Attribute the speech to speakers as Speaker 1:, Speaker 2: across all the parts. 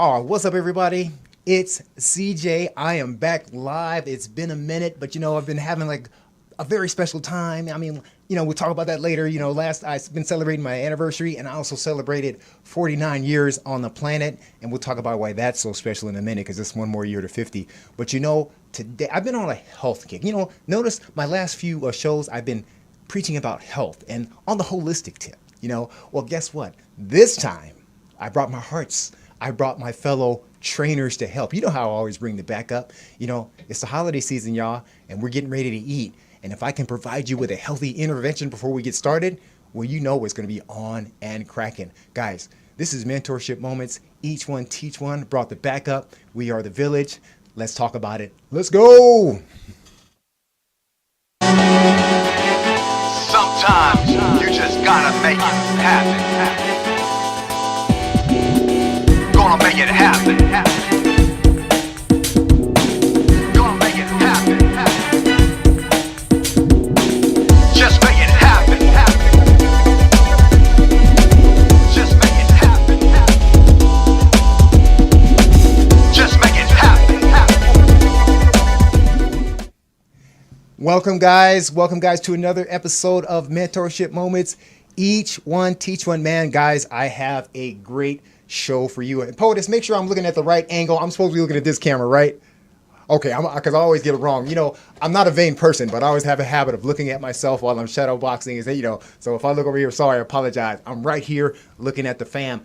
Speaker 1: Oh, what's up, everybody? It's CJ. I am back live. It's been a minute, but I've been having like a very special time. I mean, we'll talk about that later. Last I've been celebrating my anniversary, and I also celebrated 49 years on the planet, and we'll talk about why that's so special in a minute because it's one more year to 50. But today I've been on a health kick. Notice my last few shows I've been preaching about health and on the holistic tip. Well, guess what? This time I brought my hearts. I brought my fellow trainers to help. You know how I always bring the backup. It's the holiday season, y'all, and we're getting ready to eat. And if I can provide you with a healthy intervention before we get started, well, it's going to be on and cracking. Guys, this is Mentorship Moments. Each one teach one. Brought the backup. We are the village. Let's talk about it. Let's go.
Speaker 2: Sometimes you just gotta make it happen. Gonna make it happen. Gonna make it happen. Just make it happen. Just make it happen. Just make it happen.
Speaker 1: Welcome, guys. Welcome, guys, to another episode of Mentorship Moments. Each one teach one. Man, guys, I have a great show for you. And POTUS, make sure I'm looking at the right angle. I'm supposed to be looking at this camera, right? Okay, because I always get it wrong. I'm not a vain person, but I always have a habit of looking at myself while I'm shadow boxing. So if I look over here, sorry, I apologize. I'm right here looking at the fam.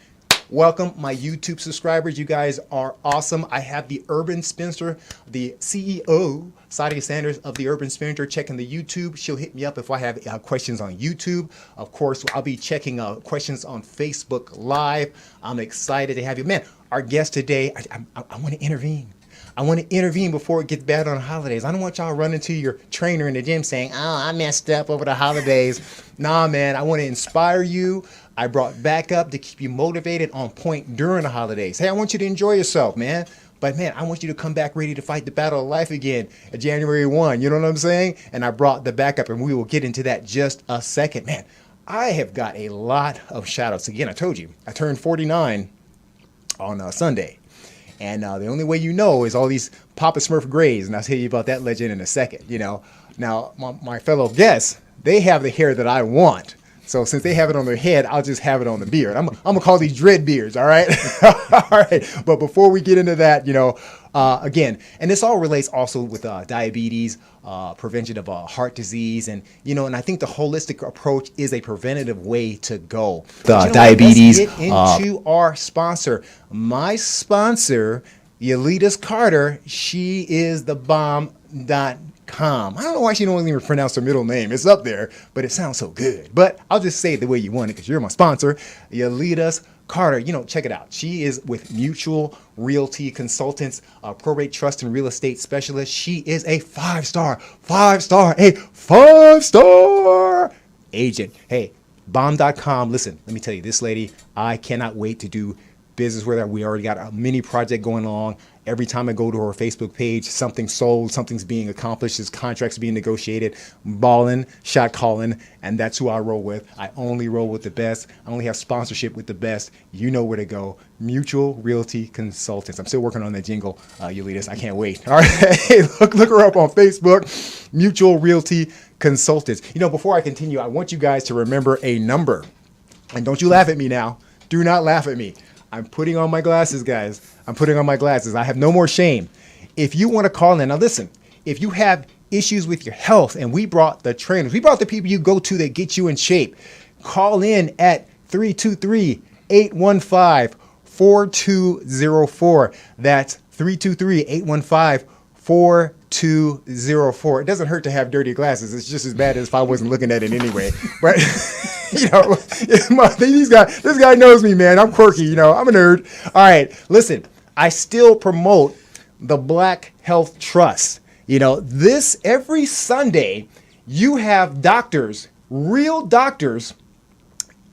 Speaker 1: Welcome, my YouTube subscribers. You guys are awesome. I have the Urban Spinster, the CEO, Sadia Sanders of the Urban Spinster, checking the YouTube. She'll hit me up if I have questions on YouTube. Of course, I'll be checking questions on Facebook Live. I'm excited to have you. Man, our guest today, I want to intervene. I want to intervene before it gets bad on the holidays. I don't want y'all running to your trainer in the gym saying, oh, I messed up over the holidays. Nah, man, I want to inspire you. I brought backup to keep you motivated on point during the holidays. Hey, I want you to enjoy yourself, man. But, man, I want you to come back ready to fight the battle of life again at January 1. You know what I'm saying? And I brought the backup, and we will get into that just a second. Man, I have got a lot of shout-outs. Again, I told you, I turned 49 on Sunday. And the only way is all these Papa Smurf grays, and I'll tell you about that legend in a second. Now my fellow guests, they have the hair that I want. So since they have it on their head, I'll just have it on the beard. I'm gonna call these dread beards. All right, all right. But before we get into that, again, and this all relates also with diabetes, prevention of heart disease, and and I think the holistic approach is a preventative way to go. Diabetes. Let's get into our sponsor. My sponsor, Yolitas Carter. She is the bomb.com. I don't know why she don't even pronounce her middle name. It's up there, but it sounds so good. But I'll just say it the way you want it because you're my sponsor, Yolitas Carter. Check it out. She is with Mutual Realty Consultants, probate trust and real estate specialist. She is a five-star agent. Hey, bomb.com. Listen, let me tell you, this lady, I cannot wait to do business with her. We already got a mini project going along. Every time I go to her Facebook page, something's sold, something's being accomplished, his contract's being negotiated, balling, shot calling, and that's who I roll with. I only roll with the best. I only have sponsorship with the best. You know where to go. Mutual Realty Consultants. I'm still working on that jingle, Yolitas. I can't wait. All right, hey, look her up on Facebook, Mutual Realty Consultants. Before I continue, I want you guys to remember a number. And don't you laugh at me now. Do not laugh at me. I'm putting on my glasses, guys. I'm putting on my glasses. I have no more shame. If you want to call in, now listen, if you have issues with your health, and we brought the trainers, we brought the people you go to that get you in shape, call in at 323-815-4204. That's 323-815-4204. It doesn't hurt to have dirty glasses. It's just as bad as if I wasn't looking at it anyway. But this guy knows me, man. I'm quirky, I'm a nerd. All right, listen, I still promote the Black Health Trust. This every Sunday, you have doctors, real doctors,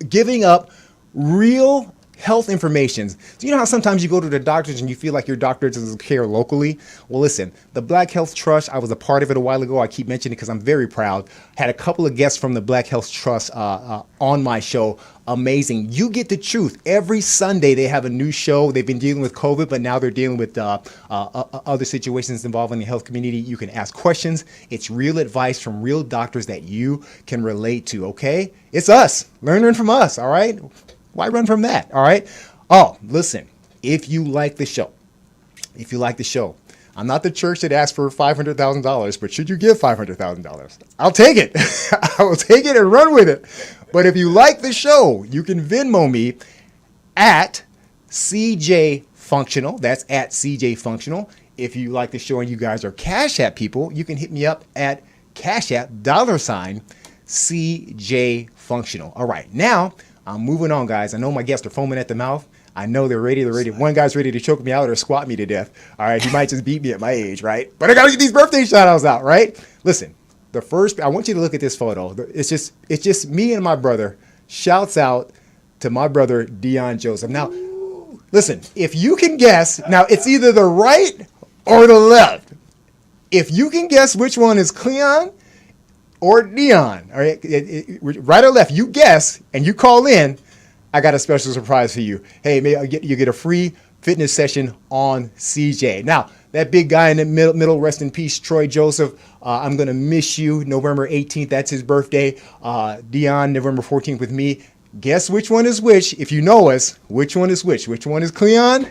Speaker 1: giving up real health information. So you know how sometimes you go to the doctors and you feel like your doctor doesn't care locally? Well, listen, the Black Health Trust, I was a part of it a while ago. I keep mentioning it because I'm very proud. Had a couple of guests from the Black Health Trust on my show. Amazing. You get the truth. Every Sunday they have a new show. They've been dealing with COVID, but now they're dealing with other situations involving the health community. You can ask questions. It's real advice from real doctors that you can relate to, okay? It's us. Learn from us, all right? Why run from that, all right? Oh, listen, if you like the show, I'm not the church that asked for $500,000, but should you give $500,000? I'll take it. I will take it and run with it. But if you like the show, you can Venmo me at CJ Functional. That's at CJ Functional. If you like the show and you guys are Cash App people, you can hit me up at Cash App $CJ Functional. All right, now I'm moving on, guys. I know my guests are foaming at the mouth. I know they're ready. One guy's ready to choke me out or squat me to death. All right, he might just beat me at my age, right? But I gotta get these birthday shout outs out, right? Listen, I want you to look at this photo. It's just me and my brother. Shouts out to my brother, Dion Joseph. Now, listen, if you can guess, now it's either the right or the left. If you can guess which one is Cleon or Dion, all right, right or left, you guess and you call in, I got a special surprise for you. Hey, you get a free fitness session on CJ. Now, that big guy in the middle, rest in peace, Troy Joseph. I'm going to miss you. November 18th, that's his birthday. Dion, November 14th with me. Guess which one is which? If you know us, which one is which? Which one is Cleon?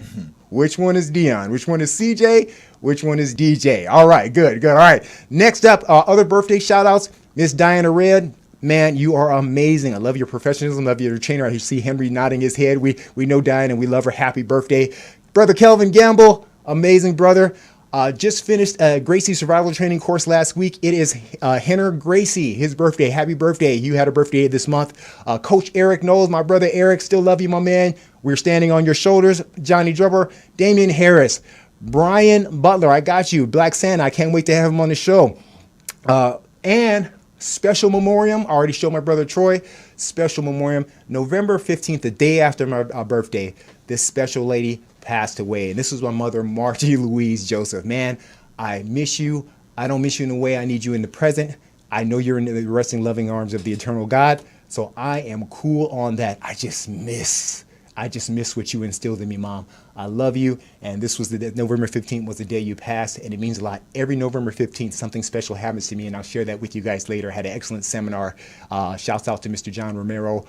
Speaker 1: Which one is Dion? Which one is CJ? Which one is DJ? All right, good. All right. Next up, other birthday shout outs. Miss Diana Red. Man, you are amazing. I love your professionalism. Love your trainer. I see Henry nodding his head. We know Diana and we love her. Happy birthday. Brother Kelvin Gamble, amazing brother. Just finished a Gracie survival training course last week. It is Henner Gracie, his birthday. Happy birthday. You had a birthday this month. Coach Eric Knowles, my brother Eric, still love you, my man. We're standing on your shoulders. Johnny Drubber, Damian Harris, Brian Butler, I got you. Black Santa, I can't wait to have him on the show. And special memoriam, I already showed my brother Troy. Special memoriam, November 15th, the day after my birthday, this special lady passed away. And this was my mother, Margie Louise Joseph. Man, I miss you. I don't miss you in the way I need you in the present. I know you're in the resting loving arms of the eternal God. So I am cool on that. I just miss what you instilled in me, Mom. I love you. And this was November 15th was the day you passed. And it means a lot. Every November 15th, something special happens to me. And I'll share that with you guys later. I had an excellent seminar. Shouts out to Mr. John Romero.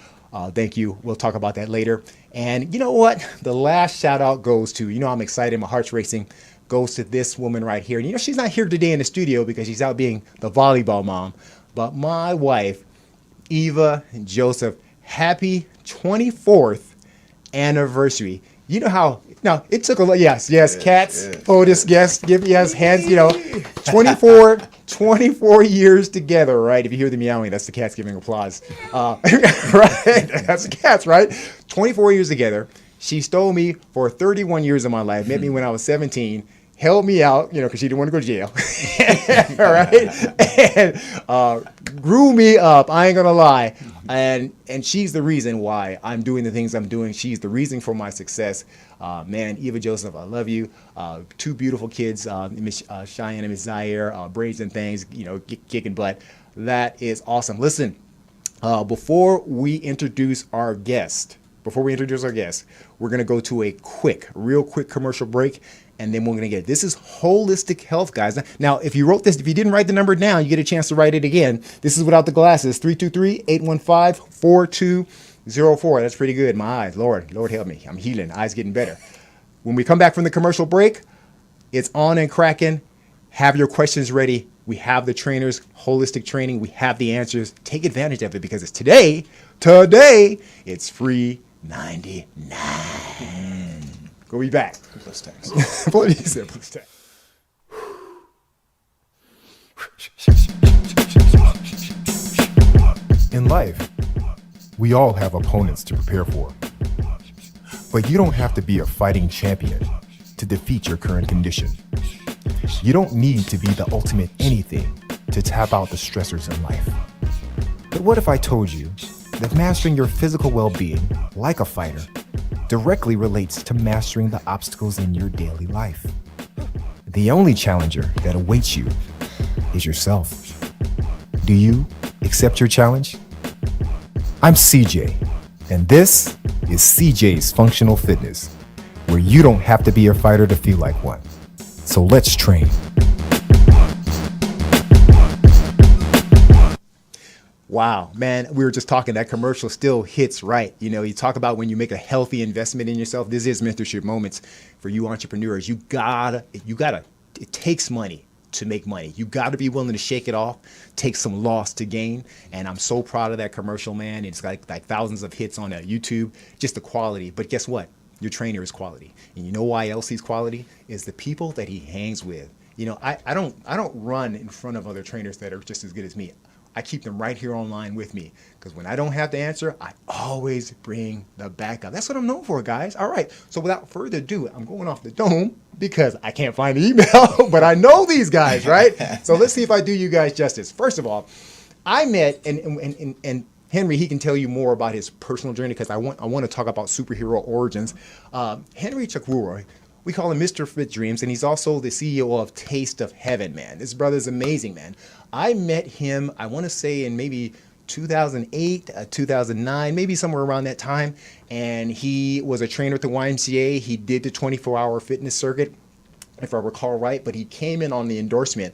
Speaker 1: Thank you. We'll talk about that later. And you know what? The last shout out goes to, I'm excited. My heart's racing. Goes to this woman right here. And she's not here today in the studio because she's out being the volleyball mom. But my wife, Eva Joseph, happy 24th anniversary. You know how, now it took a lot, yes, cats, Otis, yes, give yes, hands, 24 years together, right? If you hear the meowing, that's the cats giving applause. Right, that's the cats, right? 24 years together. She stole me for 31 years of my life, met me when I was 17, held me out, because she didn't want to go to jail, all right? And grew me up, I ain't gonna lie. And she's the reason why I'm doing the things I'm doing. She's the reason for my success. Man, Eva Joseph, I love you. Two beautiful kids, Miss Cheyenne and Miss Zaire, braids and things, kicking butt. That is awesome. Listen, before we introduce our guest, we're going to go to a real quick commercial break. And then we're going to get, this is holistic health, guys. Now, if you wrote this, if you didn't write the number down, you get a chance to write it again. This is without the glasses, 323-815-4204. That's pretty good. My eyes, Lord help me. I'm healing. Eyes getting better. When we come back from the commercial break, it's on and cracking. Have your questions ready. We have the trainers, holistic training. We have the answers. Take advantage of it because it's today, it's free 99. We'll be back.
Speaker 3: Plus tax.
Speaker 1: Plus tax.
Speaker 4: In life, we all have opponents to prepare for. But you don't have to be a fighting champion to defeat your current condition. You don't need to be the ultimate anything to tap out the stressors in life. But what if I told you that mastering your physical well-being, like a fighter, directly relates to mastering the obstacles in your daily life. The only challenger that awaits you is yourself. Do you accept your challenge? I'm CJ, and this is CJ's Functional Fitness, where you don't have to be a fighter to feel like one. So let's train.
Speaker 1: Wow, man, we were just talking, that commercial still hits right. You know, you talk about when you make a healthy investment in yourself. This is mentorship moments for you entrepreneurs. You gotta, it takes money to make money. You gotta be willing to shake it off, take some loss to gain. And I'm so proud of that commercial, man. It's like thousands of hits on YouTube, just the quality. But guess what? Your trainer is quality. And you know why else he's quality? Is the people that he hangs with. You know, I don't run in front of other trainers that are just as good as me. I keep them right here online with me, because when I don't have the answer, I always bring the backup. That's what I'm known for, guys. All right. So without further ado, I'm going off the dome because I can't find the email, but I know these guys, right? So let's see if I do you guys justice. First of all, I met, and Henry, he can tell you more about his personal journey, because I want to talk about superhero origins. Henry Chukwurah, we call him Mr. Fit Dreams, and he's also the CEO of Taste of Heaven, man. This brother's amazing, man. I met him, I want to say in maybe 2008, 2009, maybe somewhere around that time. And he was a trainer at the YMCA. He did the 24-hour fitness circuit, if I recall right, but he came in on the endorsement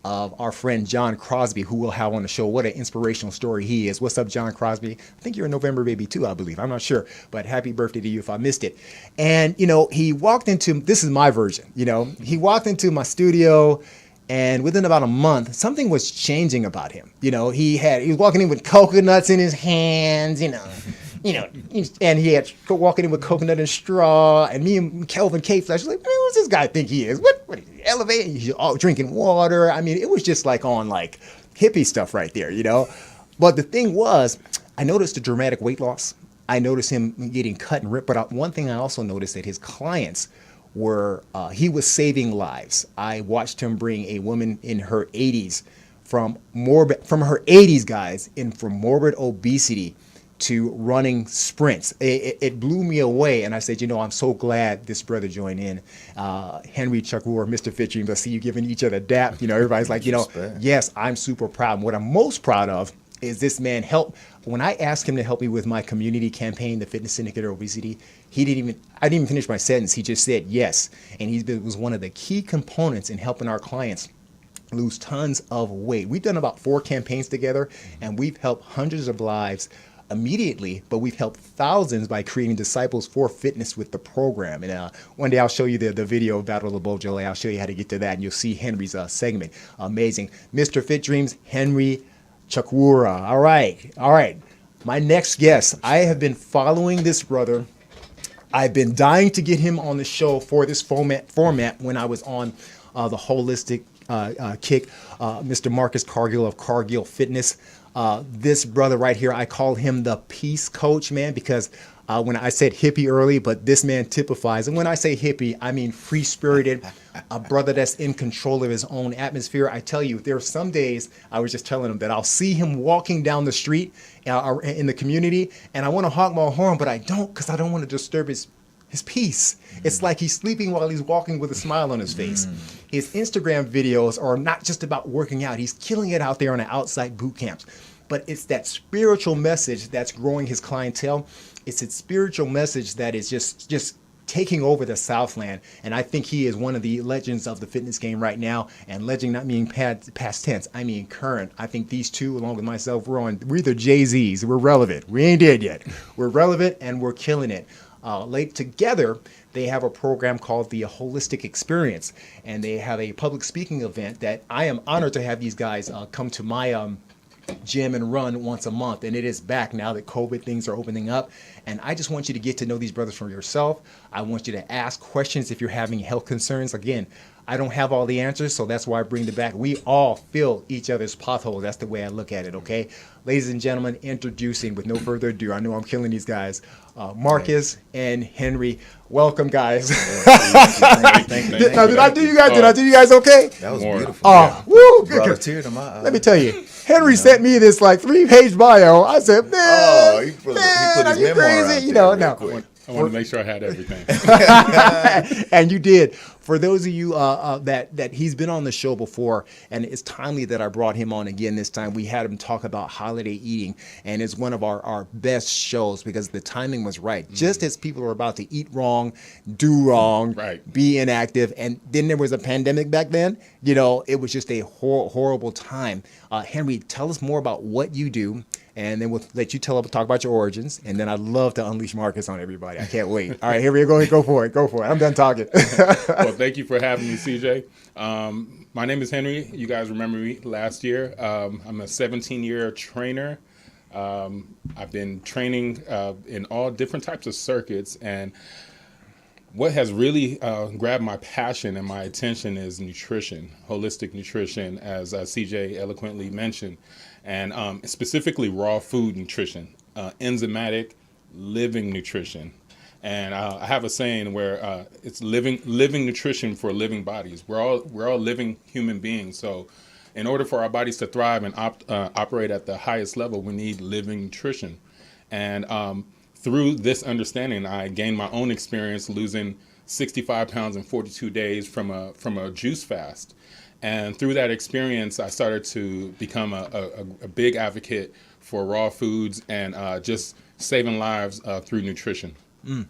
Speaker 1: of our friend John Crosby, who we'll have on the show. What an inspirational story he is. What's up, John Crosby? I think you're a November baby too, I believe. I'm not sure, but happy birthday to you if I missed it. And, you know, he walked into, this is my version, you know, he walked into my studio, and within about a month, something was changing about him. You know, he was walking in with coconuts in his hands, you know, and he had walking in with coconut and straw. And me and Kelvin K. Flash was like, man, what's this guy think he is? What is he elevating? He's all drinking water. I mean, it was just like on like hippie stuff right there, you know. But the thing was, I noticed a dramatic weight loss. I noticed him getting cut and ripped. But one thing I also noticed, that his clients were, he was saving lives. I watched him bring a woman in her 80s from her 80s, guys, from morbid obesity to running sprints. It blew me away. And I said, you know, I'm so glad this brother joined in. Henry Chukwurah, Mr. Fit Dreams. I see you giving each other dap. You know, everybody's like, you know, yes, I'm super proud. And what I'm most proud of is this man helped. When I asked him to help me with my community campaign, the Fitness Syndicate of Obesity, I didn't even finish my sentence. He just said yes. And he was one of the key components in helping our clients lose tons of weight. We've done about 4 campaigns together, and we've helped hundreds of lives immediately, but we've helped thousands by creating disciples for fitness with the program. And one day I'll show you the video of Battle of the Beaujolais. I'll show you how to get to that, and you'll see Henry's segment. Amazing. Mr. Fit Dreams, Henry Chukwurah. All right. My next guest, I have been following this brother. I've been dying to get him on the show for this format when I was on the Holistic Kick, Mr. Marcus Cargill of Cargill Fitness. This brother right here, I call him the peace coach, man, because when I said hippie early, but this man typifies. And when I say hippie, I mean free-spirited, a brother that's in control of his own atmosphere. I tell you, there are some days, I was just telling him that I'll see him walking down the street in the community, and I want to honk my horn, but I don't, because I don't want to disturb his peace. It's like he's sleeping while he's walking with a smile on his face. His Instagram videos are not just about working out. He's killing it out there on the outside boot camps. But it's that spiritual message that's growing his clientele. It's a spiritual message that is just taking over the Southland. And I think he is one of the legends of the fitness game right now. And legend not meaning past tense, I mean current. I think these two, along with myself, we're the Jay-Z's. We're relevant. We ain't dead yet. We're relevant and we're killing it. Together, they have a program called the Holistic Experience, and they have a public speaking event that I am honored to have these guys come to my gym and run once a month. And it is back now that COVID things are opening up. And I just want you to get to know these brothers for yourself. I want you to ask questions if you're having health concerns. Again, I don't have all the answers, so that's why I bring it back. We all fill each other's potholes. That's the way I look at it, okay? Ladies and gentlemen, introducing, with no further ado, I know I'm killing these guys, Marcus and Henry. Welcome, guys.
Speaker 3: Thank you.
Speaker 1: Now, did I do you guys okay?
Speaker 3: That was beautiful.
Speaker 1: Oh, woo,
Speaker 3: Brought a
Speaker 1: good.
Speaker 3: tear to my eye.
Speaker 1: Let me tell you, Henry sent me this like 3-page bio. I said, man,
Speaker 3: he put his
Speaker 1: are you
Speaker 3: memoir
Speaker 1: crazy?
Speaker 3: out
Speaker 1: You know,
Speaker 3: there
Speaker 1: no.
Speaker 3: real quick. I want to make sure I had everything.
Speaker 1: And you did. For those of you that he's been on the show before, and it's timely that I brought him on again this time. We had him talk about holiday eating, and it's one of our best shows because the timing was right. Just as people are about to eat wrong, do wrong,
Speaker 3: Right.
Speaker 1: be inactive, and then there was a pandemic back then. You know, it was just a horrible time. Henry, tell us more about what you do, and then we'll let you talk about your origins, and then I'd love to unleash Marcus on everybody. I can't wait. All right, here we go. Go for it. I'm done talking.
Speaker 3: Well, thank you for having me, CJ. My name is Henry. You guys remember me last year. I'm a 17-year trainer. I've been training in all different types of circuits, and what has really grabbed my passion and my attention is nutrition, holistic nutrition, as CJ eloquently mentioned, and specifically raw food nutrition, enzymatic living nutrition. And I have a saying where it's living nutrition for living bodies. We're all living human beings. So in order for our bodies to thrive and operate at the highest level, we need living nutrition. And through this understanding, I gained my own experience losing 65 pounds in 42 days from a juice fast. And through that experience, I started to become a big advocate for raw foods and just saving lives through nutrition.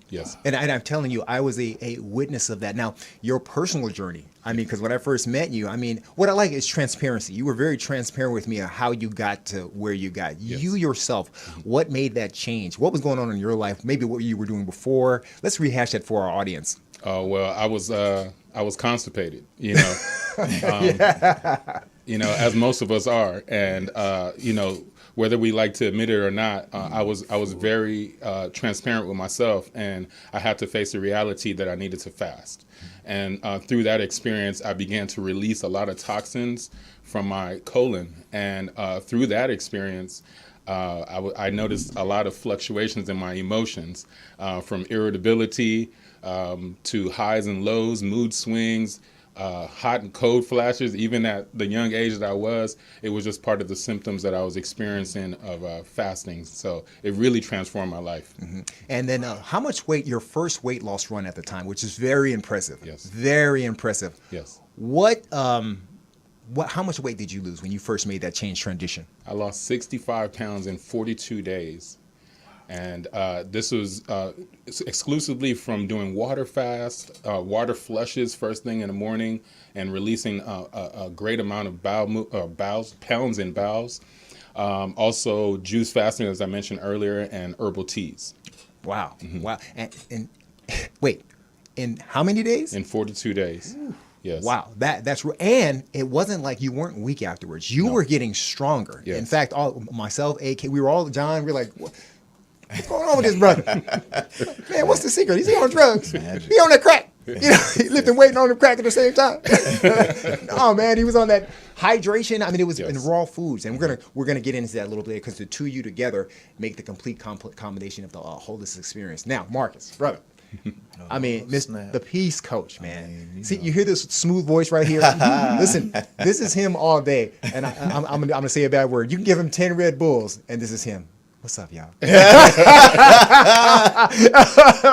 Speaker 3: Yes.
Speaker 1: And I'm telling you, I was a witness of that. Now, your personal journey, I mean, because when I first met you, I mean, what I like is transparency. You were very transparent with me on how you got to where you got.
Speaker 3: Yes.
Speaker 1: You yourself, what made that change? What was going on in your life? Maybe what you were doing before. Let's rehash that for our audience.
Speaker 3: Oh, well, I was constipated, you know, you know, as most of us are. And, you know, whether we like to admit it or not, I was very transparent with myself, and I had to face the reality that I needed to fast. And through that experience, I began to release a lot of toxins from my colon. And through that experience, I noticed a lot of fluctuations in my emotions, from irritability to highs and lows, mood swings, hot and cold flashes. Even at the young age that I was, it was just part of the symptoms that I was experiencing of fasting. So it really transformed my life.
Speaker 1: Mm-hmm. And then how much weight, your first weight loss run at the time, which is very impressive.
Speaker 3: Yes.
Speaker 1: Very impressive.
Speaker 3: Yes.
Speaker 1: How much weight did you lose when you first made that change transition?
Speaker 3: I lost 65 pounds in 42 days. And this was exclusively from doing water fast, water flushes first thing in the morning, and releasing a great amount of pounds in bowels. Also juice fasting, as I mentioned earlier, and herbal teas.
Speaker 1: Wow. Mm-hmm. Wow. And wait, in how many days?
Speaker 3: In 42 days. Yes.
Speaker 1: Wow, that's and it wasn't like you weren't weak afterwards. You were getting stronger.
Speaker 3: Yes.
Speaker 1: In fact, myself, AK, we were all John. We were like, what's going on with this brother? Man, what's the secret? He's on drugs. He on that crack. You know, he lifting weight and on the crack at the same time. No, man, he was on that hydration. I mean, it was in raw foods, and we're gonna get into that a little bit because the two of you together make the complete combination of the holistic experience. Now, Marcus, brother. I mean, the peace coach, man. See, you hear this smooth voice right here? Listen, this is him all day. And I'm gonna say a bad word. You can give him 10 Red Bulls, and this is him. What's up, y'all? I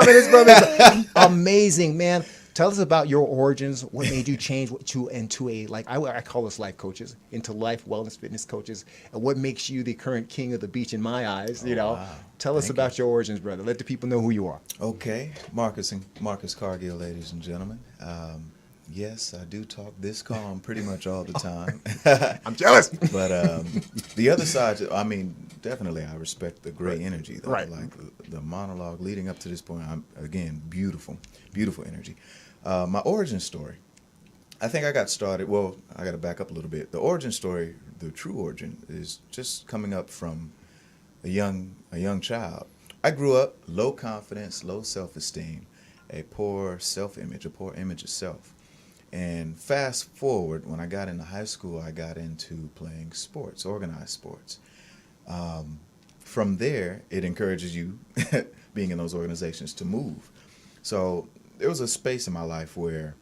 Speaker 1: mean, this brother's amazing, man. Tell us about your origins. What made you change into a, like, I call us life coaches, into life wellness fitness coaches, and what makes you the current king of the beach in my eyes? You know,
Speaker 5: wow.
Speaker 1: Tell us about your origins, brother. Let the people know who you are.
Speaker 5: Okay, Marcus Cargill, ladies and gentlemen. Yes, I do talk this calm pretty much all the time.
Speaker 1: I'm jealous.
Speaker 5: But the other side, I mean, definitely I respect the great energy, though.
Speaker 1: Right.
Speaker 5: Like the monologue leading up to this point, again, beautiful energy. My origin story, I think I got started, well, I got to back up a little bit. The origin story, the true origin, is just coming up from a young child. I grew up low confidence, low self-esteem, a poor self-image, a poor image of self. And fast forward, when I got into high school, I got into playing sports, organized sports. From there, it encourages you, being in those organizations, to move. So there was a space in my life where,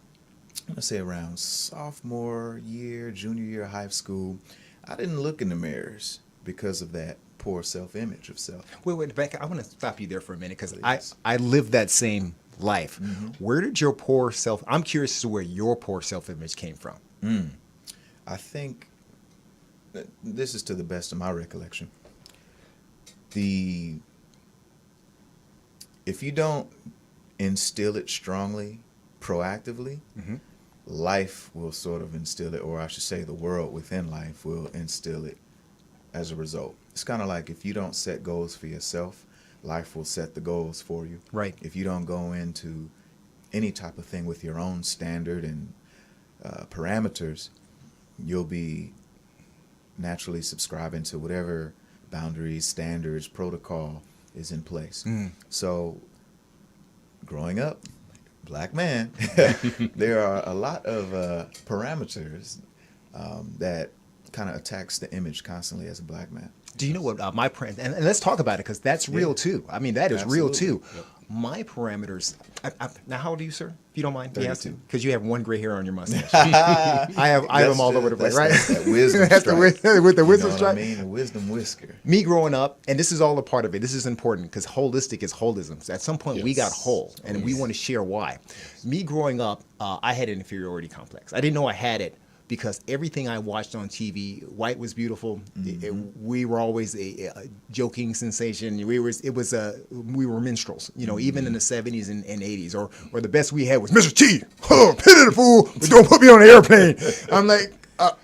Speaker 5: let's say around sophomore year, junior year of high school, I didn't look in the mirrors because of that poor self-image of self.
Speaker 1: Wait, back. I want to stop you there for a minute because
Speaker 5: Please.
Speaker 1: I lived that same life. Where did your poor self? I'm curious as to where your poor self-image came from.
Speaker 5: I think that this is to the best of my recollection. If you don't instill it strongly, proactively, life will sort of instill it, or I should say the world within life will instill it as a result. It's kind of like if you don't set goals for yourself, life will set the goals for you.
Speaker 1: Right.
Speaker 5: If you don't go into any type of thing with your own standard and parameters, you'll be naturally subscribing to whatever boundaries, standards, protocol is in place. So growing up, black man, there are a lot of parameters that kind of attacks the image constantly as a black man.
Speaker 1: Do you know what my and let's talk about it because that's real too. I mean, that is real too.
Speaker 5: Yep.
Speaker 1: My parameters. Now, how old are you, sir? If you don't mind,
Speaker 5: 32.
Speaker 1: Because you have one gray hair on your mustache. I have them all over the place, right?
Speaker 5: That's that wisdom
Speaker 1: That's
Speaker 5: stripe.
Speaker 1: with the wisdom
Speaker 5: You know what
Speaker 1: stripe.
Speaker 5: I mean? The wisdom whisker.
Speaker 1: Me growing up, and this is all a part of it. This is important because holistic is holism. So at some point, we got
Speaker 3: Yes.
Speaker 1: whole, and we want to share why. Me growing up, I had an inferiority complex. I didn't know I had it because everything I watched on TV, white was beautiful. We were always a joking sensation. We were minstrels, you know, even in the 70s and 80s. Or the best we had was Mr. T. Oh, pity the fool, but don't put me on an airplane. I'm like,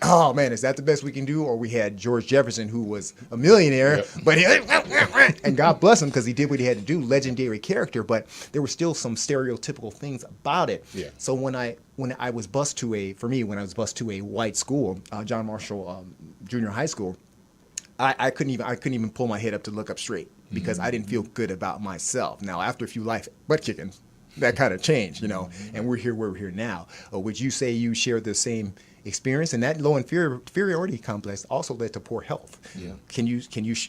Speaker 1: oh man, is that the best we can do? Or we had George Jefferson, who was a millionaire, but he and God bless him because he did what he had to do, legendary character. But there were still some stereotypical things about it.
Speaker 3: Yeah.
Speaker 1: So when I was bused to a white school, John Marshall Junior High School, I couldn't even pull my head up to look up straight because I didn't feel good about myself. Now after a few life butt kickings, that kind of changed, you know, and we're here where we're here now. Would you say you share the same experience, and that low inferiority complex also led to poor health?
Speaker 5: Yeah.
Speaker 1: Can you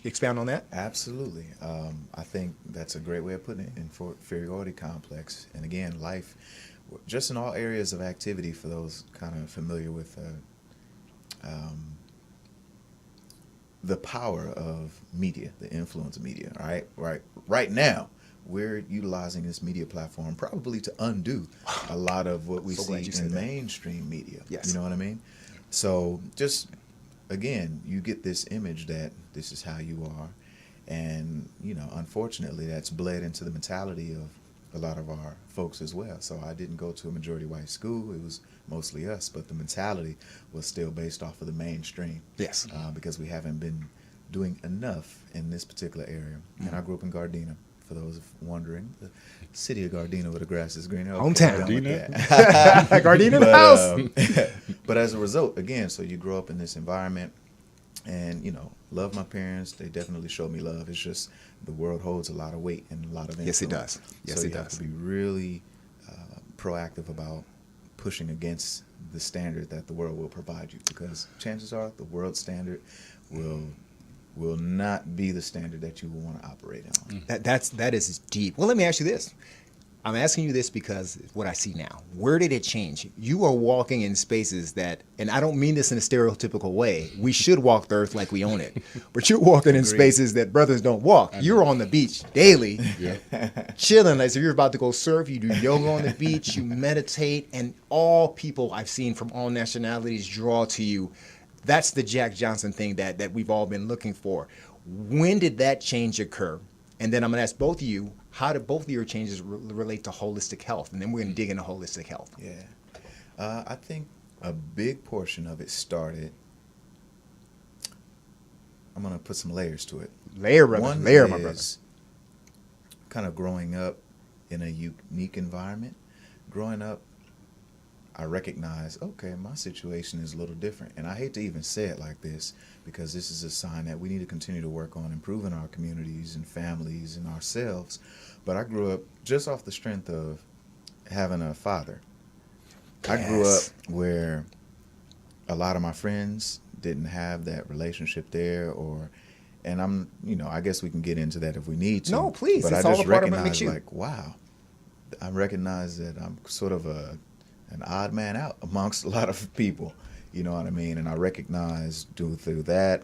Speaker 1: expound on that?
Speaker 5: Absolutely. I think that's a great way of putting it, inferiority complex. And again, life, just in all areas of activity, for those kind of familiar with the power of media, the influence of media, right now, we're utilizing this media platform probably to undo a lot of what we
Speaker 1: So glad
Speaker 5: see
Speaker 1: you said
Speaker 5: in
Speaker 1: that.
Speaker 5: mainstream media.
Speaker 1: Yes.
Speaker 5: You know what I mean? So just, again, you get this image that this is how you are. And, you know, unfortunately, that's bled into the mentality of a lot of our folks as well. So I didn't go to a majority white school. It was mostly us. But the mentality was still based off of the mainstream.
Speaker 1: Yes.
Speaker 5: Because we haven't been doing enough in this particular area. And I grew up in Gardena. For those wondering, the city of Gardena where the grass is greener.
Speaker 1: Hometown.
Speaker 5: done with that.
Speaker 1: Gardena in the house.
Speaker 5: But as a result, again, so you grow up in this environment and, you know, love my parents. They definitely showed me love. It's just the world holds a lot of weight and a lot of influence.
Speaker 1: Yes, it does. Yes,
Speaker 5: so
Speaker 1: it
Speaker 5: you have
Speaker 1: does.
Speaker 5: to be really proactive about pushing against the standard that the world will provide you, because chances are the world standard will not be the standard that you will want to operate on.
Speaker 1: That is deep. Well, let me ask you this. I'm asking you this because what I see now. Where did it change? You are walking in spaces that, and I don't mean this in a stereotypical way, we should walk the earth like we own it. But you're walking in spaces that brothers don't walk. You're on the beach daily, chilling. Like, so you're about to go surf, you do yoga on the beach, you meditate, and all people I've seen from all nationalities draw to you. That's the Jack Johnson thing that we've all been looking for. When did that change occur? And then I'm going to ask both of you, how did both of your changes relate to holistic health? And then we're going to dig into holistic health.
Speaker 5: Yeah. I think a big portion of it started, I'm going to put some layers to it.
Speaker 1: Layer, brother.
Speaker 5: One
Speaker 1: Layer,
Speaker 5: is
Speaker 1: my brother.
Speaker 5: kind of growing up in a unique environment. Growing up, I recognize, okay, my situation is a little different. And I hate to even say it like this, because this is a sign that we need to continue to work on improving our communities and families and ourselves. But I grew up just off the strength of having a father. I grew up where a lot of my friends didn't have that relationship there, and I'm, you know, I guess we can get into that if we need to.
Speaker 1: No, please.
Speaker 5: But
Speaker 1: It's
Speaker 5: I
Speaker 1: all
Speaker 5: just
Speaker 1: a part of what
Speaker 5: recognize,
Speaker 1: makes you.
Speaker 5: like, wow, I recognize that I'm sort of an odd man out amongst a lot of people, you know what I mean? And I recognize through that,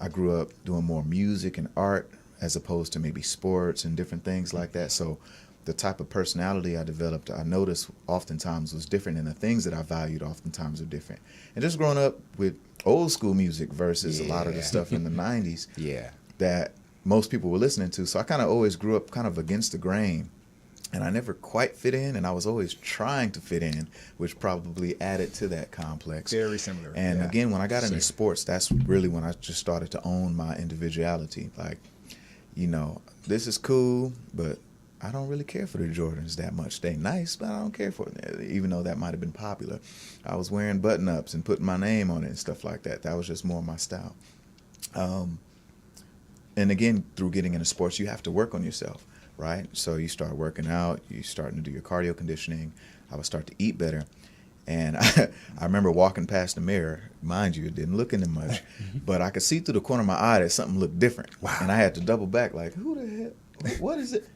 Speaker 5: I grew up doing more music and art as opposed to maybe sports and different things like that. So the type of personality I developed, I noticed oftentimes was different, and the things that I valued oftentimes are different. And just growing up with old school music versus a lot of the stuff in the 90s
Speaker 1: Yeah.
Speaker 5: that most people were listening to. So I kind of always grew up kind of against the grain, and I never quite fit in, and I was always trying to fit in, which probably added to that complex.
Speaker 1: Very similar.
Speaker 5: And
Speaker 1: Yeah.
Speaker 5: again, when I got into sports, that's really when I just started to own my individuality. Like, you know, this is cool, but I don't really care for the Jordans that much. They nice, but I don't care for it, even though that might have been popular. I was wearing button-ups and putting my name on it and stuff like that. That was just more my style. And again, through getting into sports, you have to work on yourself, right? So you start working out, you starting to do your cardio conditioning. I would start to eat better. And I remember walking past the mirror. Mind you, it didn't look into much, but I could see through the corner of my eye that something looked different. Wow. And I had to double back, like, who the hell? What is it?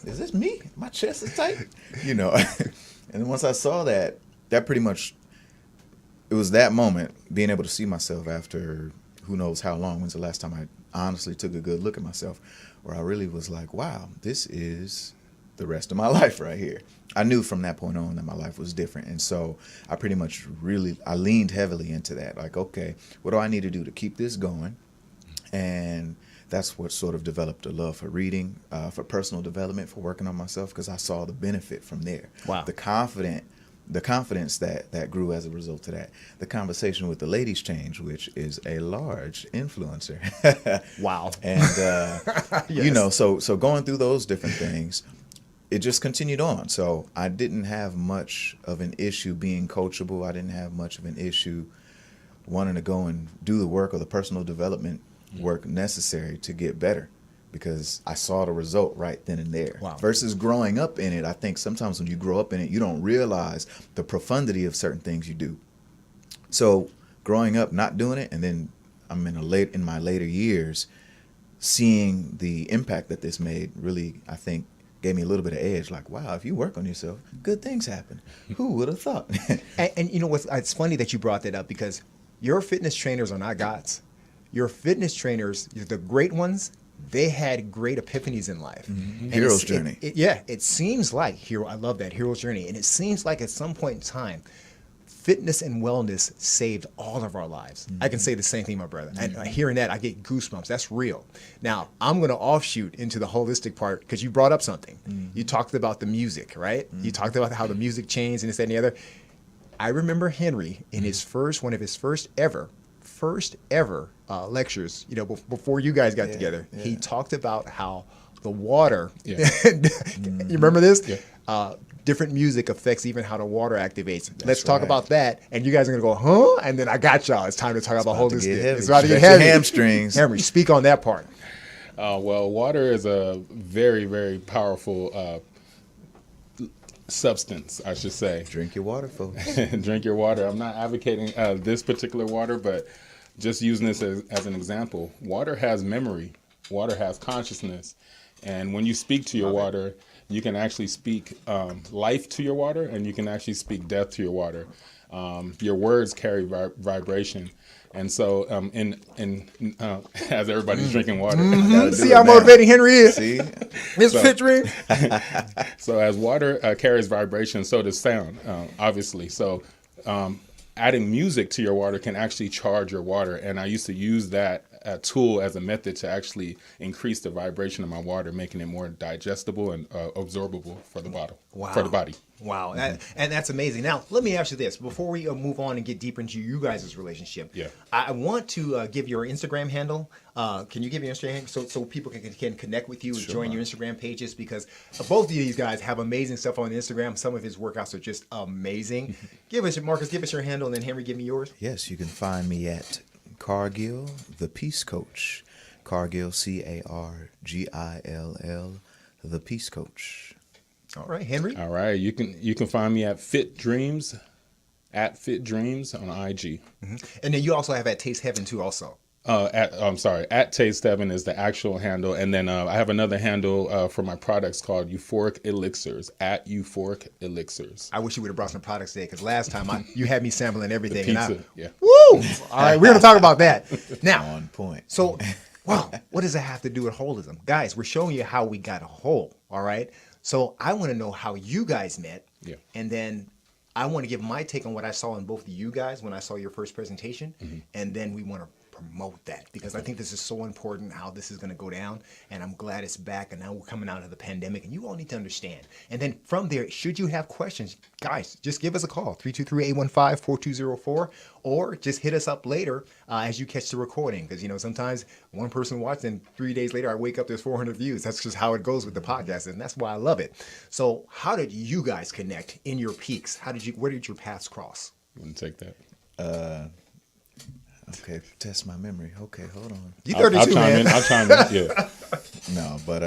Speaker 5: Is this me? My chest is tight, you know. And once I saw that, that pretty much, it was that moment, being able to see myself after who knows how long. When's the last time I honestly took a good look at myself, where I really was like, wow, this is the rest of my life right here. I knew from that point on that my life was different. And so I pretty much I leaned heavily into that. Like, okay, what do I need to do to keep this going? And that's what sort of developed a love for reading, for personal development, for working on myself, because I saw the benefit from there.
Speaker 1: Wow.
Speaker 5: The confidence that grew as a result of that. The conversation with the ladies changed, which is a large influencer.
Speaker 1: Wow.
Speaker 5: And,
Speaker 1: Yes.
Speaker 5: you know, so going through those different things, it just continued on. So I didn't have much of an issue being coachable. I didn't have much of an issue wanting to go and do the work or the personal development work necessary to get better, because I saw the result right then and there.
Speaker 1: Wow.
Speaker 5: Versus growing up in it, I think sometimes when you grow up in it, you don't realize the profundity of certain things you do. So growing up, not doing it, and then I'm in my later years, seeing the impact that this made really, I think, gave me a little bit of edge. Like, wow, if you work on yourself, good things happen. Who would have thought?
Speaker 1: And you know what's, it's funny that you brought that up, because your fitness trainers are not gods. Your fitness trainers, the great ones, they had great epiphanies in life.
Speaker 5: Mm-hmm.
Speaker 1: And
Speaker 5: Hero's journey.
Speaker 1: It seems like, I love that, hero's journey. And it seems like at some point in time, fitness and wellness saved all of our lives. I can say the same thing, my brother. And hearing that, I get goosebumps. That's real. Now, I'm going to offshoot into the holistic part, because you brought up something. You talked about the music, right? You talked about how the music changed and this, that, and the other. I remember Henry in one of his first ever lectures, you know, before you guys got together.
Speaker 5: Yeah.
Speaker 1: He talked about how the water,
Speaker 3: Yeah.
Speaker 1: you remember this?
Speaker 3: Yeah.
Speaker 1: Different music affects even how the water activates. Let's
Speaker 5: That's
Speaker 1: talk
Speaker 5: right.
Speaker 1: about that. And you guys are going to go, huh? And then I got y'all. It's time to talk about
Speaker 5: about to
Speaker 1: holistic.
Speaker 5: get heavy.
Speaker 1: It's about to get
Speaker 5: Stretch your
Speaker 1: heavy.
Speaker 5: hamstrings.
Speaker 1: Henry, speak on that part.
Speaker 3: Well, water is a very, very powerful substance, I should say.
Speaker 5: Drink your water, folks.
Speaker 3: Drink your water. I'm not advocating this particular water, but just using this as an example. Water has memory. Water has consciousness. And when you speak to your water, you can actually speak life to your water, and you can actually speak death to your water. Your words carry vibration. And so, as everybody's drinking water.
Speaker 1: See how motivating Henry is?
Speaker 5: See?
Speaker 1: Miss Fitchery?
Speaker 3: So as water carries vibration, so does sound, obviously. So adding music to your water can actually charge your water. And I used to use that tool as a method to actually increase the vibration of my water, making it more digestible and absorbable for the bottle, for the body.
Speaker 1: Wow. And that's amazing. Now, let me ask you this. Before we move on and get deeper into you guys' relationship,
Speaker 3: Yeah.
Speaker 1: I want to give your Instagram handle. Can you give your Instagram handle so people can connect with you and join your Instagram pages? Because both of these guys have amazing stuff on Instagram. Some of his workouts are just amazing. Marcus, give us your handle, and then Henry, give me yours.
Speaker 5: Yes, you can find me at Cargill, the Peace Coach. Cargill, Cargill, the Peace Coach.
Speaker 1: All right, Henry.
Speaker 3: All right. You can find me at Fit Dreams on IG.
Speaker 1: And then you also have at Taste Heaven too, also.
Speaker 3: I'm sorry, at Taste Heaven is the actual handle, and then I have another handle for my products called Euphoric Elixirs, at Euphoric Elixirs.
Speaker 1: I wish you would have brought some products today, because last time you had me sampling everything.
Speaker 3: Pizza,
Speaker 1: and
Speaker 3: yeah.
Speaker 1: Woo! All right, we're going to talk about that. Now,
Speaker 5: On point.
Speaker 1: so, wow, what does it have to do with holism? Guys, we're showing you how we got whole, all right? So I want to know how you guys met,
Speaker 3: Yeah.
Speaker 1: and then I want to give my take on what I saw in both of you guys when I saw your first presentation, and then we want to promote that, because I think this is so important how this is going to go down, and I'm glad it's back, and now we're coming out of the pandemic, and you all need to understand. And then from there, should you have questions, guys, just give us a call, 323-815-4204, or just hit us up later as you catch the recording, because, you know, sometimes one person watches, and 3 days later I wake up, there's 400 views. That's just how it goes with the podcast, and that's why I love it. So how did you guys connect in your peaks? Where did your paths cross?
Speaker 3: You want to take that?
Speaker 5: Okay, test my memory. Okay, hold on.
Speaker 1: You 32, man.
Speaker 3: I'll chime in. Yeah.
Speaker 5: No, but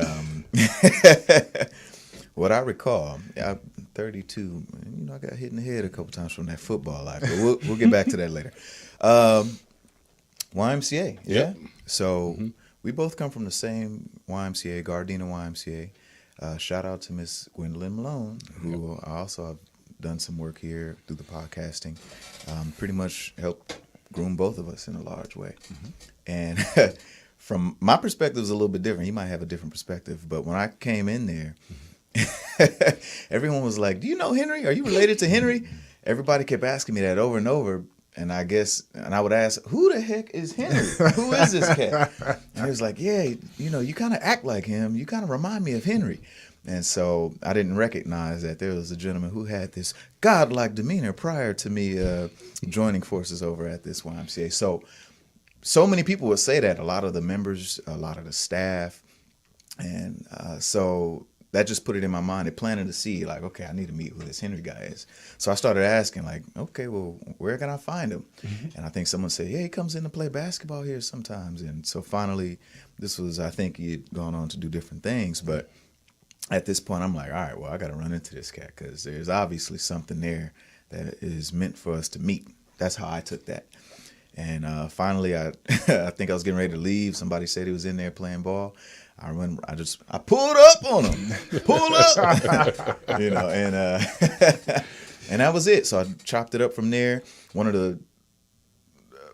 Speaker 5: what I recall, I'm 32. You know, I got hit in the head a couple times from that football life, but we'll get back to that later. YMCA, yeah. So we both come from the same YMCA, Gardena YMCA. Shout out to Miss Gwendolyn Malone, who I also have done some work here through the podcasting. Pretty much helped groom both of us in a large way. And from my perspective, it was a little bit different. He might have a different perspective, but when I came in there, everyone was like, "Do you know Henry? Are you related to Henry?" Everybody kept asking me that over and over. And I would ask, "Who the heck is Henry? Who is this cat?" And he was like, "Yeah, you know, you kind of act like him. You kind of remind me of Henry." And so I didn't recognize that there was a gentleman who had this godlike demeanor prior to me joining forces over at this YMCA. So many people would say that, a lot of the members, a lot of the staff. And so that just put it in my mind. It planted a seed, like, okay, I need to meet who this Henry guy is. So I started asking, like, okay, well, where can I find him? And I think someone said, yeah, he comes in to play basketball here sometimes. And so finally, I think he had gone on to do different things. But at this point, I'm like, all right, well, I got to run into this cat, because there's obviously something there that is meant for us to meet. That's how I took that. And finally, I think I was getting ready to leave. Somebody said he was in there playing ball. I remember I pulled up on him, you know, and and that was it. So I chopped it up from there. One of the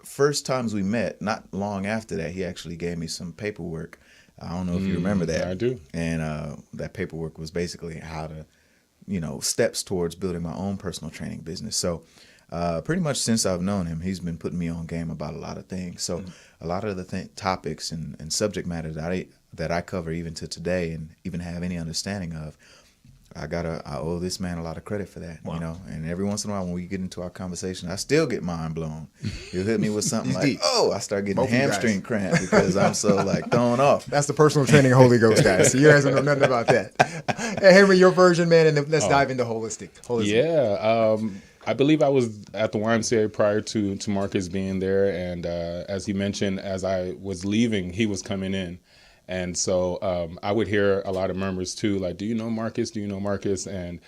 Speaker 5: first times we met, not long after that, he actually gave me some paperwork. I don't know if you remember that.
Speaker 3: I do.
Speaker 5: And that paperwork was basically how to, you know, steps towards building my own personal training business. So pretty much since I've known him, he's been putting me on game about a lot of things. So a lot of the topics and subject matter that I cover even to today and even have any understanding of, I owe this man a lot of credit for that, you know. And every once in a while when we get into our conversation, I still get mind blown. He'll hit me with something like, I start getting hamstring cramp because I'm so like thrown off.
Speaker 1: That's the personal training Holy Ghost, guys. So you guys don't know nothing about that. Hey, Henry, your version, man, and then let's dive into holism.
Speaker 3: Yeah. I believe I was at the YMCA prior to Marcus being there. And as he mentioned, as I was leaving, he was coming in. And so I would hear a lot of murmurs too, like, "Do you know Marcus? Do you know Marcus?" And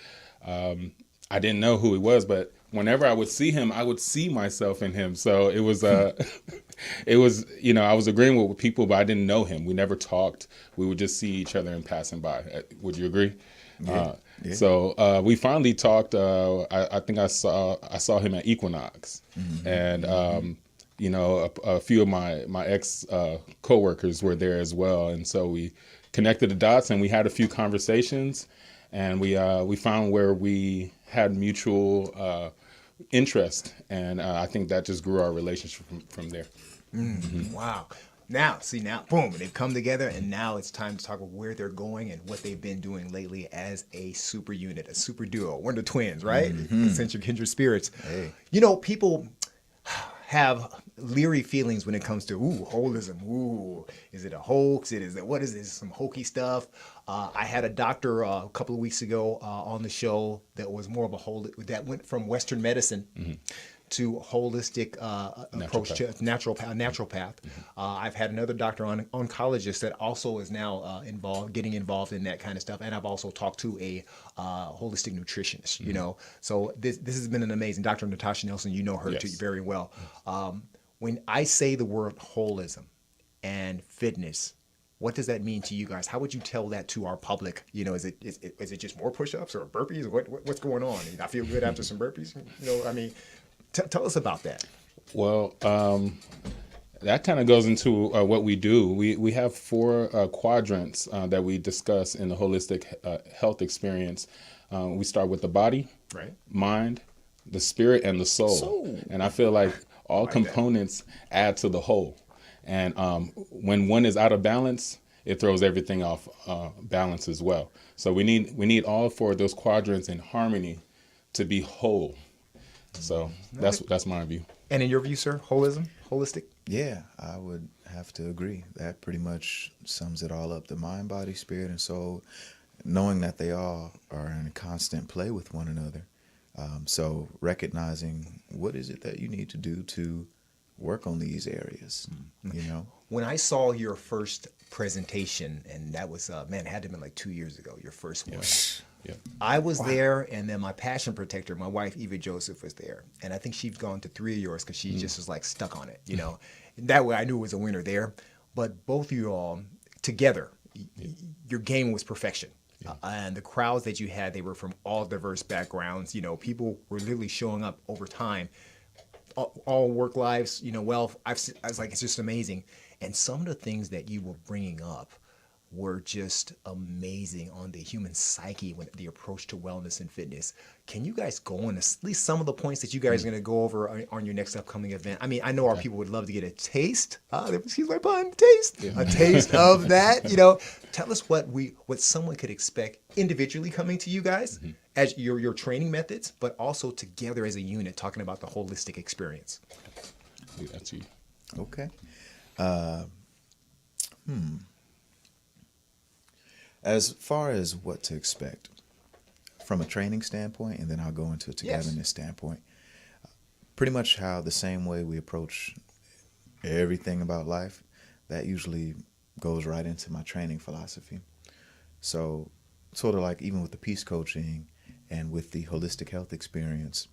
Speaker 3: I didn't know who he was, but whenever I would see him, I would see myself in him. So it was, you know, I was agreeing with people, but I didn't know him. We never talked. We would just see each other in passing by. Would you agree?
Speaker 5: Yeah.
Speaker 3: So we finally talked. I think I saw him at Equinox, and you know, a few of my ex coworkers were there as well, and so we connected the dots and we had a few conversations, and we found where we had mutual interest, and I think that just grew our relationship from there.
Speaker 1: Wow. Now, boom, they've come together, and now it's time to talk about where they're going and what they've been doing lately as a super unit, a super duo. We're the twins, right? Essential kindred spirits.
Speaker 5: Hey.
Speaker 1: You know, people have leery feelings when it comes to holism. Is it a hoax? What is this? Some hokey stuff. I had a doctor a couple of weeks ago on the show that was more of a that went from Western medicine to holistic approach to naturopath. I've had another doctor oncologist that also is now getting involved in that kind of stuff, and I've also talked to a holistic nutritionist. You know, so this has been an amazing Dr. Natasha Nelson. You know her too very well. When I say the word holism and fitness, what does that mean to you guys? How would you tell that to our public? Is it just more push-ups or burpees? What's going on? I feel good after some burpees. Tell us about that.
Speaker 3: Well, that kind of goes into what we do. We have 4 quadrants that we discuss in the holistic health experience. We start with the body,
Speaker 1: Right.
Speaker 3: mind, the spirit, and the soul. And I feel like all components add to the whole. And when one is out of balance, it throws everything off balance as well. So we need all 4 of those quadrants in harmony to be whole. So that's my view.
Speaker 1: And in your view, sir, holistic?
Speaker 5: Yeah, I would have to agree. That pretty much sums it all up. The mind, body, spirit, and soul, knowing that they all are in constant play with one another. So recognizing what is it that you need to do to work on these areas,
Speaker 1: When I saw your first presentation, and that was, it had to have been like 2 years ago, your first one.
Speaker 3: Yeah.
Speaker 1: I was there, and then my passion protector, my wife, Eva Joseph, was there. And I think she's gone to 3 of yours because she just was like stuck on it, That way I knew it was a winner there. But both of you all together, your game was perfection. And the crowds that you had, they were from all diverse backgrounds. People were literally showing up over time, all work lives, wealth. I was like, it's just amazing. And some of the things that you were bringing up were just amazing on the human psyche when the approach to wellness and fitness. Can you guys go on at least some of the points that you guys are going to go over on your next upcoming event? I mean, I know our people would love to get a taste. Excuse my pun, taste. A taste of that. Tell us what someone could expect individually coming to you guys as your training methods, but also together as a unit, talking about the holistic experience.
Speaker 3: That's you.
Speaker 5: Okay. As far as what to expect from a training standpoint, and then I'll go into a togetherness standpoint, pretty much how the same way we approach everything about life, that usually goes right into my training philosophy. So sort of like even with the peace coaching and with the holistic health experience,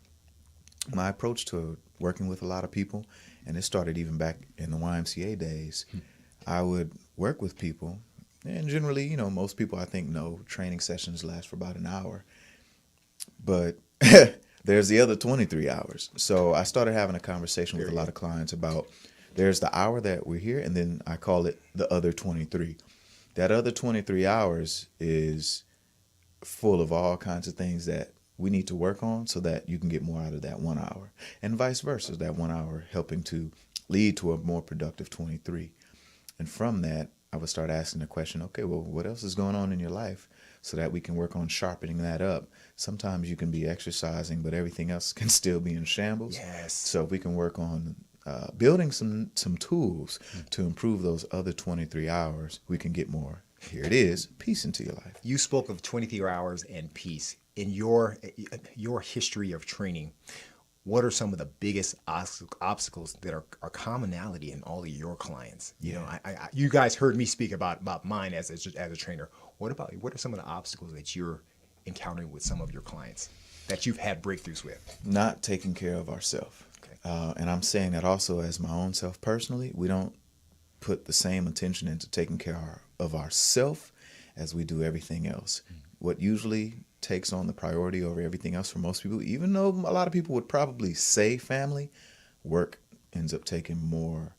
Speaker 5: my approach to working with a lot of people, and it started even back in the YMCA days, I would work with people. And generally, most people I think know training sessions last for about an hour. But there's the other 23 hours. So I started having a conversation with a lot of clients about there's the hour that we're here, and then I call it the other 23. That other 23 hours is full of all kinds of things that we need to work on so that you can get more out of that 1 hour. And vice versa, that 1 hour helping to lead to a more productive 23. And from that, I would start asking the question, okay, well, what else is going on in your life so that we can work on sharpening that up? Sometimes you can be exercising, but everything else can still be in shambles.
Speaker 1: Yes.
Speaker 5: So if we can work on building some tools to improve those other 23 hours, we can get more, here it is, peace into your life.
Speaker 1: You spoke of 23 hours and peace. In your history of training, what are some of the biggest obstacles that are commonality in all of your clients? You guys heard me speak about mine as a trainer. What are some of the obstacles that you're encountering with some of your clients that you've had breakthroughs with?
Speaker 5: Not taking care of ourselves. Okay. And I'm saying that also as my own self personally. We don't put the same attention into taking care of ourselves as we do everything else. What usually takes on the priority over everything else for most people, even though a lot of people would probably say family, work ends up taking more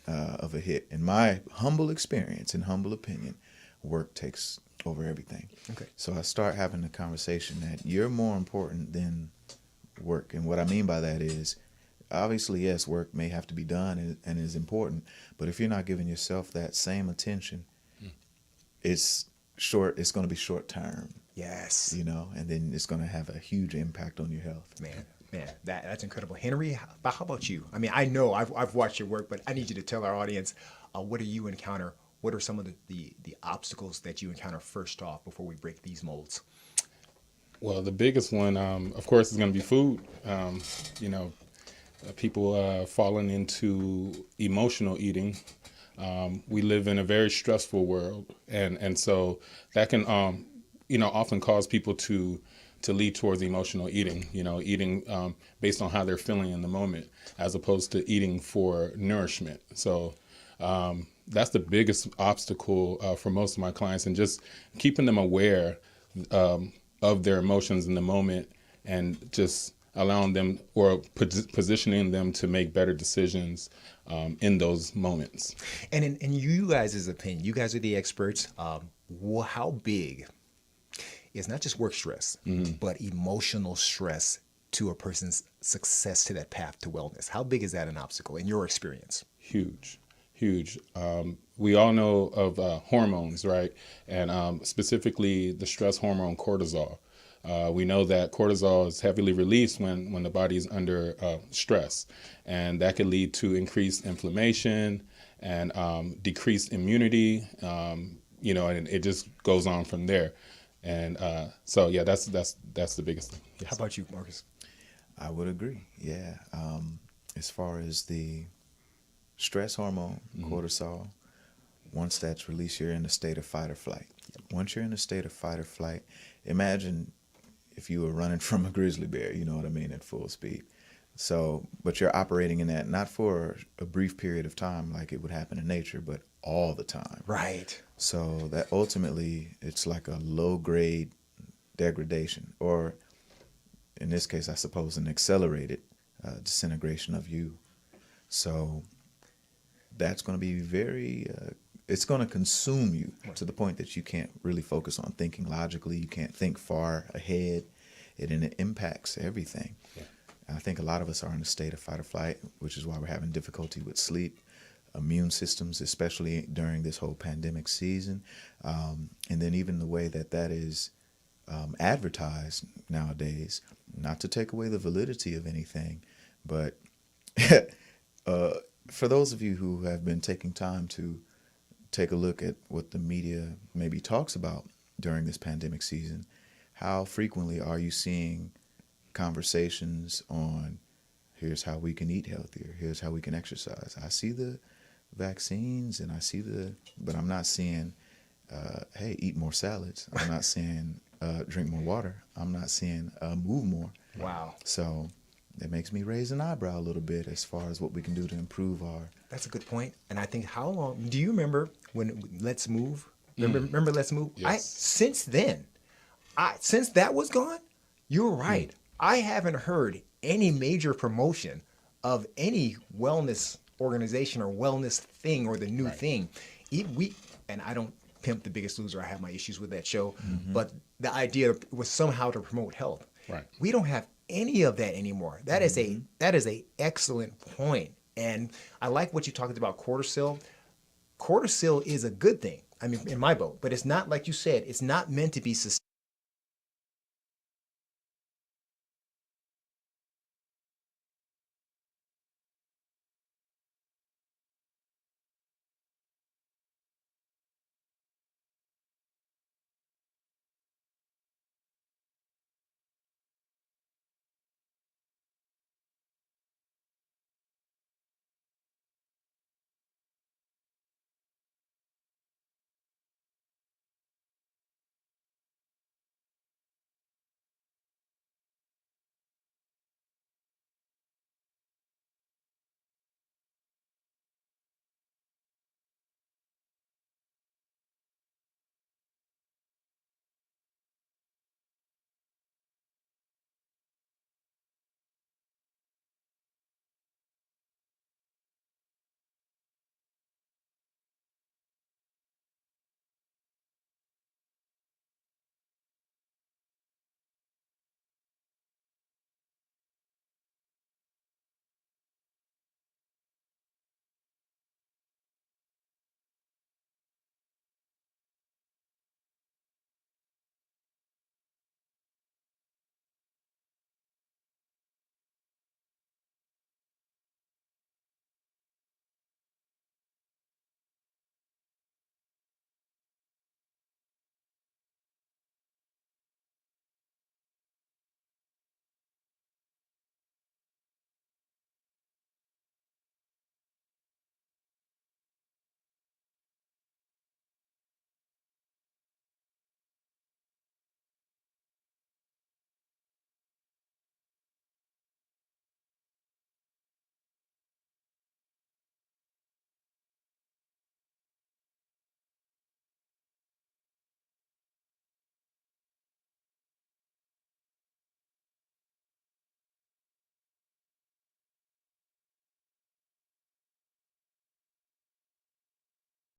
Speaker 5: of a hit. In my humble experience and humble opinion, work takes over everything.
Speaker 1: Okay.
Speaker 5: So I start having the conversation that you're more important than work. And what I mean by that is, obviously, yes, work may have to be done and is important, but if you're not giving yourself that same attention, it's going to be short term.
Speaker 1: Yes.
Speaker 5: And then it's going to have a huge impact on your health.
Speaker 1: Man, that's incredible. Henry, how about you? I mean, I know I've watched your work, but I need you to tell our audience, what do you encounter? What are some of the obstacles that you encounter first off before we break these molds?
Speaker 3: Well, the biggest one, of course, is going to be food. People falling into emotional eating. We live in a very stressful world, and so that can often cause people to to lead towards emotional eating, eating based on how they're feeling in the moment, as opposed to eating for nourishment. So that's the biggest obstacle for most of my clients, and just keeping them aware of their emotions in the moment, and just allowing them, or positioning them to make better decisions in those moments.
Speaker 1: And in you guys' opinion, you guys are the experts. How big is not just work stress, but emotional stress to a person's success to that path to wellness? How big is that an obstacle in your experience?
Speaker 3: Huge. We all know of hormones, right? And specifically the stress hormone cortisol. We know that cortisol is heavily released when the body is under stress, and that can lead to increased inflammation and decreased immunity. And it just goes on from there. And so yeah, that's the biggest thing. Yes.
Speaker 1: How about you, Marcus?
Speaker 5: I would agree. Yeah. As far as the stress hormone, cortisol, once that's released, you're in a state of fight or flight. Once you're in a state of fight or flight, imagine if you were running from a grizzly bear, you know what I mean, at full speed. So, but you're operating in that not for a brief period of time like it would happen in nature, but all the time.
Speaker 1: Right.
Speaker 5: So that ultimately it's like a low grade degradation, or in this case, I suppose, an accelerated disintegration of you. So that's going to be it's going to consume you to the point that you can't really focus on thinking logically. You can't think far ahead, and it impacts everything. Yeah. I think a lot of us are in a state of fight or flight, which is why we're having difficulty with sleep, immune systems, especially during this whole pandemic season. And then even the way that is advertised nowadays, not to take away the validity of anything, but for those of you who have been taking time to take a look at what the media maybe talks about during this pandemic season, how frequently are you seeing conversations on here's how we can eat healthier, here's how we can exercise? I see the vaccines and but I'm not seeing, hey, eat more salads. I'm not seeing drink more water. I'm not seeing move more.
Speaker 1: Wow.
Speaker 5: So it makes me raise an eyebrow a little bit as far as what we can do to improve our...
Speaker 1: That's a good point. And I think, how long do you remember when Let's Move? Remember Let's Move?
Speaker 3: Yes.
Speaker 1: Since that was gone, you're right. I haven't heard any major promotion of any wellness organization or wellness thing or the new thing. And I don't pimp The Biggest Loser. I have my issues with that show, but the idea was somehow to promote health.
Speaker 3: Right.
Speaker 1: We don't have any of that anymore. That is a excellent point. And I like what you talked about cortisol. Cortisol is a good thing. I mean, in my boat, but it's not, like you said, it's not meant to be sustained.